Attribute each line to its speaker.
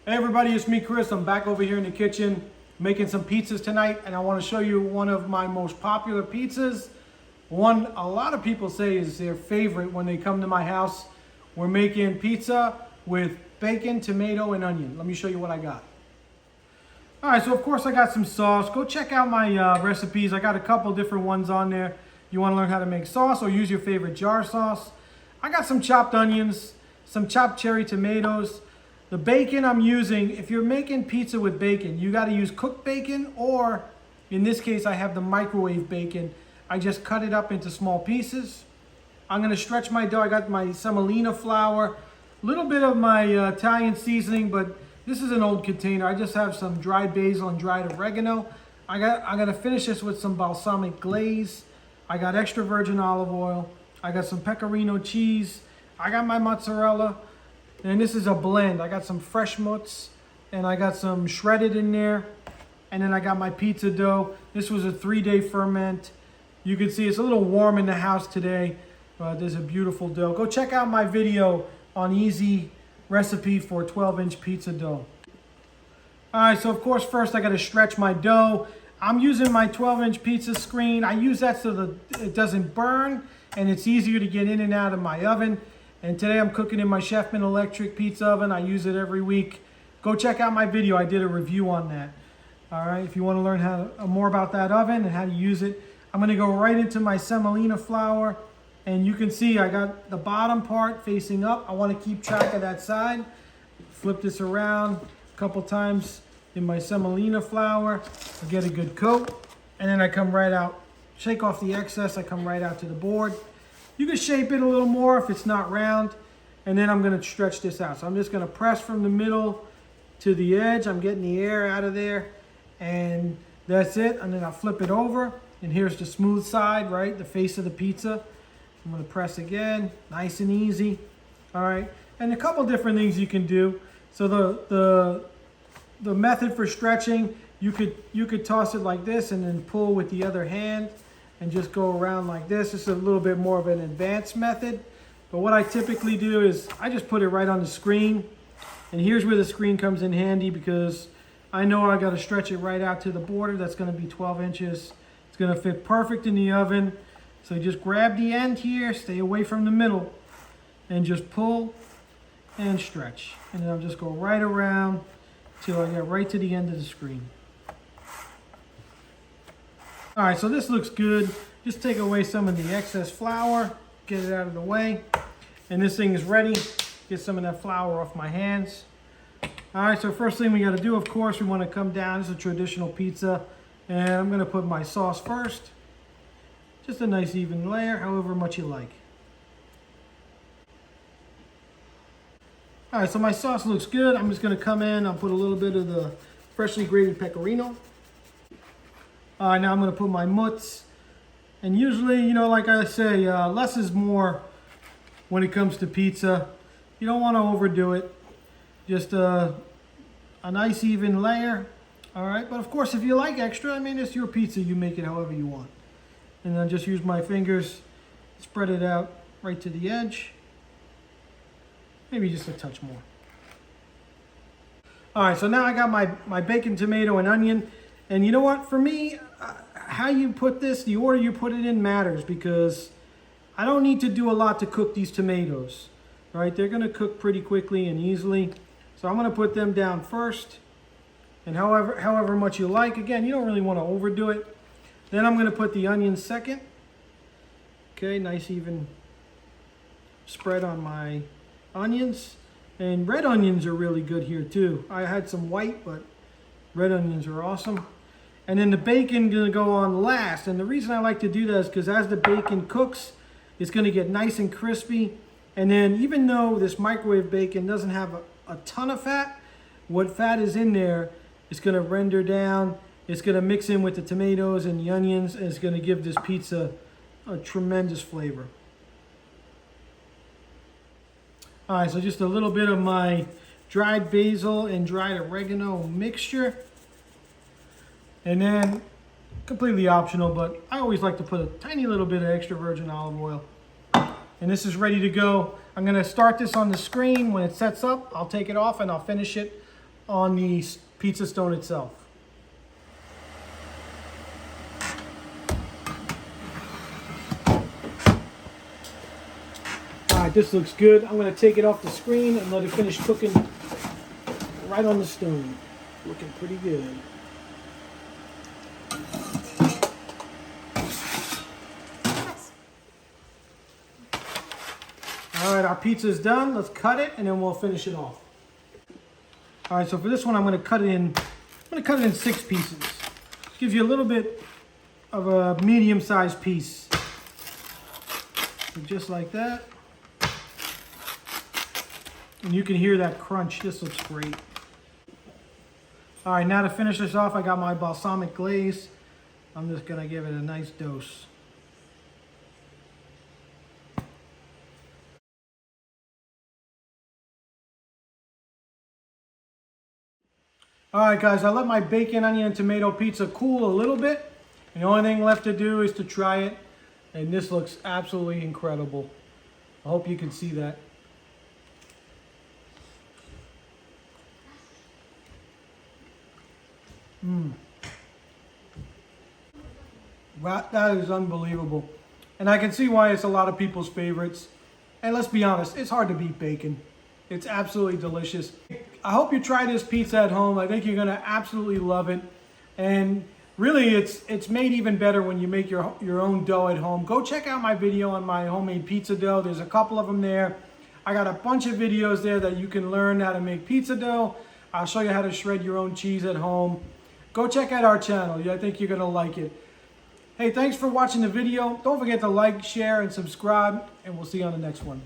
Speaker 1: Hey everybody, it's me Chris. I'm back over here in the kitchen making some pizzas tonight, and I want to show you one of my most popular pizzas. One a lot of people say is their favorite when they come to my house. We're making pizza with bacon, tomato, and onion. Let me show you what I got. Alright, so of course I got some sauce. Go check out my recipes. I got a couple different ones on there. You want to learn how to make sauce or use your favorite jar sauce. I got some chopped onions, some chopped cherry tomatoes. The bacon I'm using, if you're making pizza with bacon, you got to use cooked bacon, or in this case I have the microwave bacon. I just cut it up into small pieces. I'm going to stretch my dough. I got my semolina flour, a little bit of my Italian seasoning, but this is an old container. I just have some dried basil and dried oregano. I'm going to finish this with some balsamic glaze. I got extra virgin olive oil. I got some pecorino cheese. I got my mozzarella. And this is a blend. I got some fresh mozz and I got some shredded in there. And then I got my pizza dough. This was a 3-day ferment. You can see it's a little warm in the house today. There's a beautiful dough. Go check out my video on easy recipe for 12-inch pizza dough. All right, so of course first I got to stretch my dough. I'm using my 12-inch pizza screen. I use that so that it doesn't burn and it's easier to get in and out of my oven. And today I'm cooking in my Chefman electric pizza oven. I use it every week. Go check out my video. I did a review on that. All right, if you want to learn more about that oven and how to use it. I'm going to go right into my semolina flour. And you can see I got the bottom part facing up. I want to keep track of that side. Flip this around a couple times in my semolina flour. I get a good coat. And then I come right out. Shake off the excess. I come right out to the board. You can shape it a little more if it's not round. And then I'm going to stretch this out. So I'm just going to press from the middle to the edge. I'm getting the air out of there. And that's it. And then I'll flip it over. And here's the smooth side, right? The face of the pizza. I'm going to press again. Nice and easy. All right. And a couple different things you can do. So the method for stretching, you could toss it like this and then pull with the other hand. And just go around like this. This is a little bit more of an advanced method. But what I typically do is I just put it right on the screen. And here's where the screen comes in handy because I know I got to stretch it right out to the border. That's going to be 12 inches. It's going to fit perfect in the oven. So you just grab the end here, stay away from the middle, and just pull and stretch. And then I'll just go right around till I get right to the end of the screen. All right, so this looks good. Just take away some of the excess flour, get it out of the way. And this thing is ready. Get some of that flour off my hands. All right, so first thing we gotta do, of course, we wanna come down. This is a traditional pizza. And I'm gonna put my sauce first. Just a nice even layer, however much you like. All right, so my sauce looks good. I'm just gonna come in, I'll put a little bit of the freshly grated pecorino. All right, now I'm going to put my mozz. And usually, you know, like I say, less is more when it comes to pizza. You don't want to overdo it. Just a nice even layer. All right, but of course, if you like extra, I mean, it's your pizza. You make it however you want. And then just use my fingers, spread it out right to the edge. Maybe just a touch more. All right, so now I got my bacon, tomato, and onion. And you know what, for me, how you put this, the order you put it in matters because I don't need to do a lot to cook these tomatoes, right? They're gonna cook pretty quickly and easily. So I'm gonna put them down first. And however much you like, again, you don't really wanna overdo it. Then I'm gonna put the onions second. Okay, nice even spread on my onions. And red onions are really good here too. I had some white, but red onions are awesome. And then the bacon gonna go on last. And the reason I like to do that is because as the bacon cooks, it's gonna get nice and crispy. And then even though this microwave bacon doesn't have a ton of fat, what fat is in there is gonna render down. It's gonna mix in with the tomatoes and the onions, and it's gonna give this pizza a tremendous flavor. All right, so just a little bit of my dried basil and dried oregano mixture. And then, completely optional, but I always like to put a tiny little bit of extra virgin olive oil. And this is ready to go. I'm gonna start this on the screen. When it sets up, I'll take it off and I'll finish it on the pizza stone itself. All right, this looks good. I'm going to take it off the screen and let it finish cooking right on the stone. Looking pretty good. All right, our pizza is done. Let's cut it and then we'll finish it off. All right, so for this one, I'm going to cut it in 6 pieces. Gives you a little bit of a medium-sized piece. So just like that. And you can hear that crunch. This looks great. All right, now to finish this off, I got my balsamic glaze. I'm just going to give it a nice dose. All right, guys, I let my bacon, onion, and tomato pizza cool a little bit. And the only thing left to do is to try it. And this looks absolutely incredible. I hope you can see that. That is unbelievable. And I can see why it's a lot of people's favorites. And let's be honest, it's hard to beat bacon. It's absolutely delicious. I hope you try this pizza at home. I think you're gonna absolutely love it. And really, it's made even better when you make your own dough at home. Go check out my video on my homemade pizza dough. There's a couple of them there. I got a bunch of videos there that you can learn how to make pizza dough. I'll show you how to shred your own cheese at home. Go check out our channel. I think you're gonna like it. Hey, thanks for watching the video. Don't forget to like, share, and subscribe, and we'll see you on the next one.